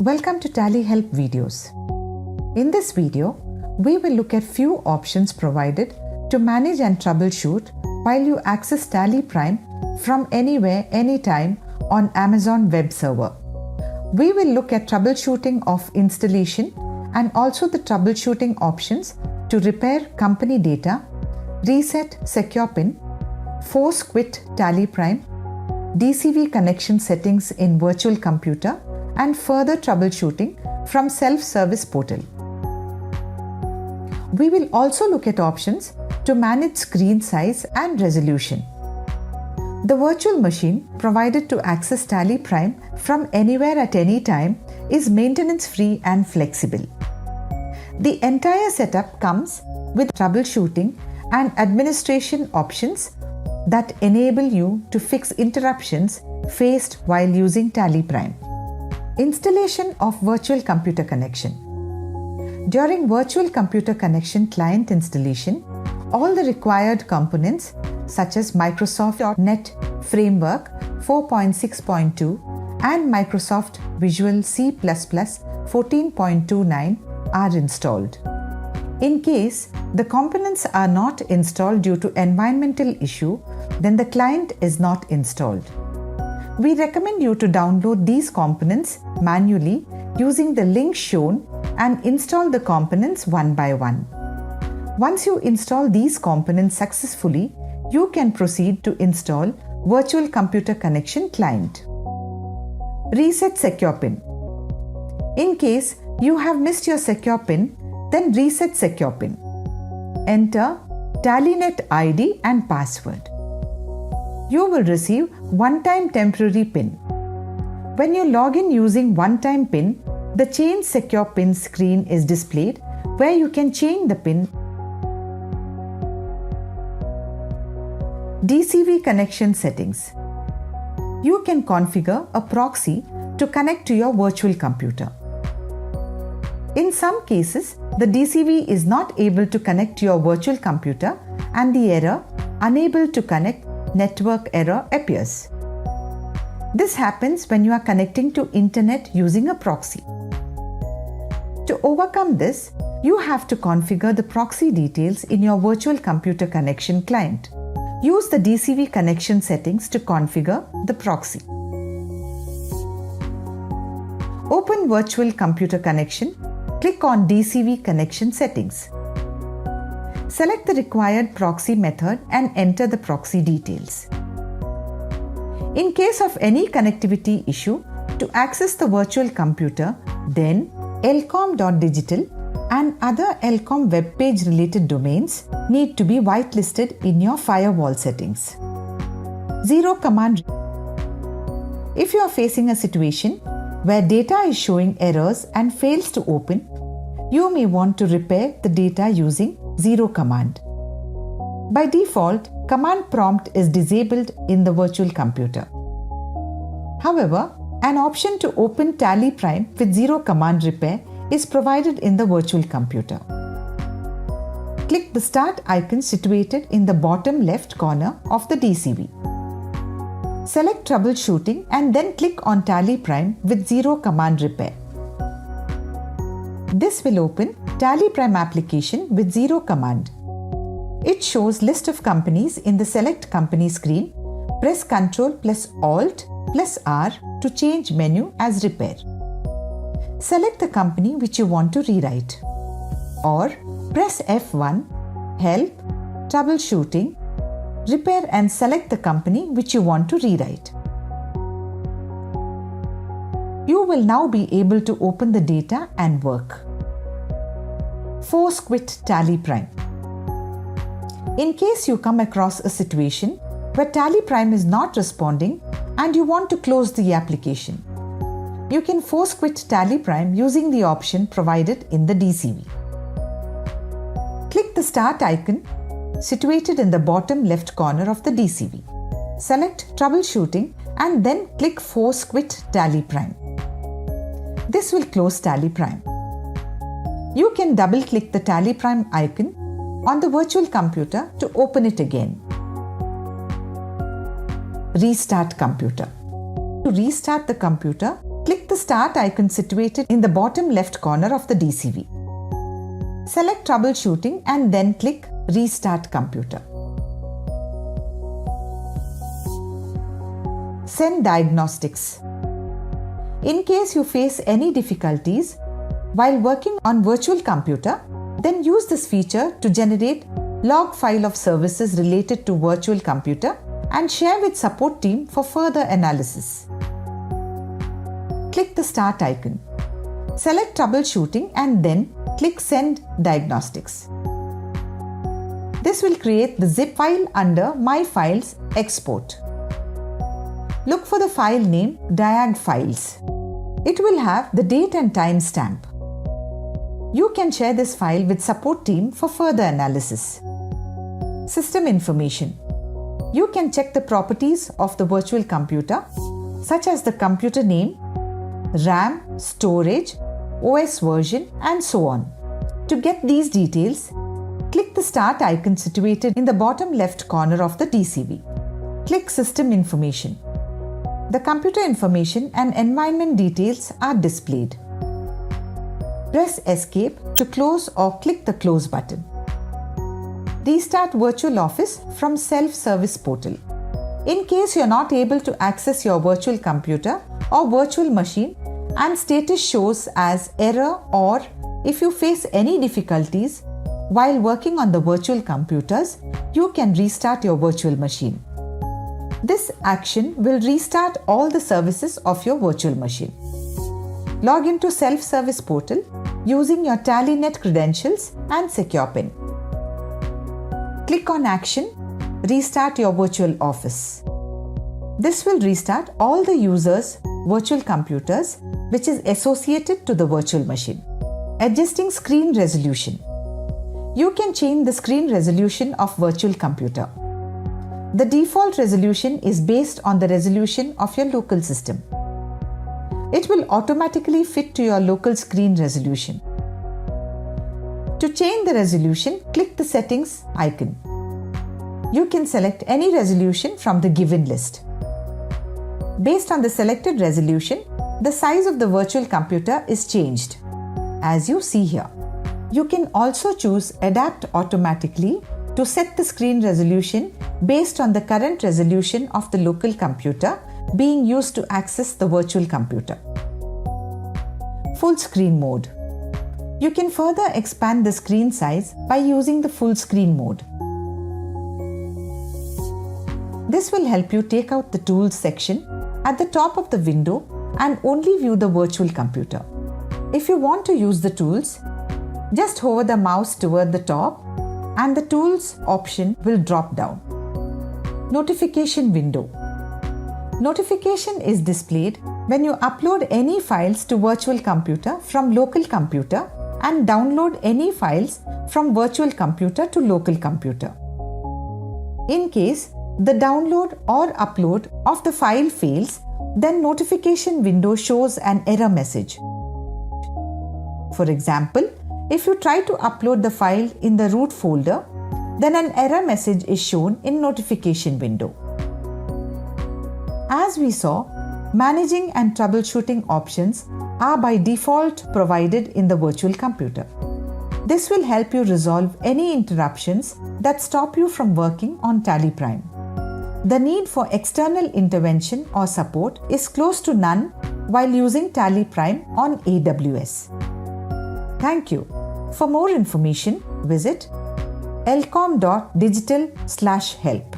Welcome to Tally Help videos. In this video, we will look at few options provided to manage and troubleshoot while you access TallyPrime from anywhere, anytime on Amazon web server. We will look at troubleshooting of installation and also the troubleshooting options to repair company data, reset secure pin, force quit TallyPrime, DCV connection settings in virtual computer, and further troubleshooting from self-service portal. We will also look at options to manage screen size and resolution. The virtual machine provided to access TallyPrime from anywhere at any time is maintenance-free and flexible. The entire setup comes with troubleshooting and administration options that enable you to fix interruptions faced while using TallyPrime. Installation of virtual computer connection. During virtual computer connection client installation, all the required components such as Microsoft.NET Framework 4.6.2 and Microsoft Visual C++ 14.29 are installed. In case the components are not installed due to environmental issue, then the client is not installed. We recommend you to download these components manually using the link shown and install the components one by one. Once you install these components successfully, you can proceed to install Virtual Computer Connection Client. Reset secure pin. In case you have missed your secure pin, then reset secure pin. Enter TallyNet ID and password. You will receive one-time temporary PIN. When you log in using one-time PIN, the Change Secure PIN screen is displayed where you can change the PIN. DCV Connection Settings. You can configure a proxy to connect to your virtual computer. In some cases, the DCV is not able to connect to your virtual computer and the error "Unable to connect" network error appears. This happens when you are connecting to internet using a proxy. To overcome this, you have to configure the proxy details in your virtual computer connection client. Use the DCV connection settings to configure the proxy. Open virtual computer connection. Click on DCV connection settings. Select the required proxy method and enter the proxy details. In case of any connectivity issue, to access the virtual computer, then elcom.digital and other Elcom web page related domains need to be whitelisted in your firewall settings. Zero command. If you are facing a situation where data is showing errors and fails to open, you may want to repair the data using zero command. By default, command prompt is disabled in the virtual computer. However, an option to open TallyPrime with zero command repair is provided in the virtual computer. Click the start icon situated in the bottom left corner of the DCV. Select troubleshooting and then click on TallyPrime with zero command repair. This will open TallyPrime application with zero command. It shows list of companies in the select company screen. Press Ctrl plus Alt plus R to change menu as repair. Select the company which you want to rewrite. Or press F1, Help, Troubleshooting, Repair and select the company which you want to rewrite. You will now be able to open the data and work. Force quit TallyPrime. In case you come across a situation where TallyPrime is not responding and you want to close the application, you can force quit TallyPrime using the option provided in the DCV. Click the start icon situated in the bottom left corner of the DCV. Select Troubleshooting and then click Force Quit TallyPrime. This will close TallyPrime. You can double-click the TallyPrime icon on the virtual computer to open it again. Restart computer. To restart the computer, click the Start icon situated in the bottom left corner of the DCV. Select Troubleshooting and then click Restart Computer. Send Diagnostics. In case you face any difficulties while working on virtual computer, then use this feature to generate log file of services related to virtual computer and share with support team for further analysis. Click the Start icon. Select Troubleshooting and then click Send Diagnostics. This will create the zip file under My Files Export. Look for the file name Diag Files. It will have the date and time stamp. You can share this file with support team for further analysis. System information. You can check the properties of the virtual computer, such as the computer name, RAM, storage, OS version, and so on. To get these details, click the Start icon situated in the bottom left corner of the DCV. Click System Information. The computer information and environment details are displayed. Press Escape to close or click the Close button. Restart Virtual Office from Self-Service Portal. In case you are not able to access your virtual computer or virtual machine and status shows as error, or if you face any difficulties while working on the virtual computers, you can restart your virtual machine. This action will restart all the services of your virtual machine. Log into Self-Service Portal using your TallyNet credentials and secure PIN. Click on Action, Restart your virtual office. This will restart all the users' virtual computers which is associated to the virtual machine. Adjusting screen resolution. You can change the screen resolution of virtual computer. The default resolution is based on the resolution of your local system. It will automatically fit to your local screen resolution. To change the resolution, click the Settings icon. You can select any resolution from the given list. Based on the selected resolution, the size of the virtual computer is changed, as you see here. You can also choose Adapt Automatically to set the screen resolution based on the current resolution of the local computer being used to access the virtual computer. Full screen mode. You can further expand the screen size by using the full screen mode. This will help you take out the Tools section at the top of the window and only view the virtual computer. If you want to use the tools, just hover the mouse toward the top and the Tools option will drop down. Notification window. Notification is displayed when you upload any files to virtual computer from local computer and download any files from virtual computer to local computer. In case the download or upload of the file fails, then notification window shows an error message. For example, if you try to upload the file in the root folder, then an error message is shown in notification window. As we saw, managing and troubleshooting options are by default provided in the virtual computer. This will help you resolve any interruptions that stop you from working on TallyPrime. The need for external intervention or support is close to none while using TallyPrime on AWS. Thank you. For more information, visit elcom.digital/help.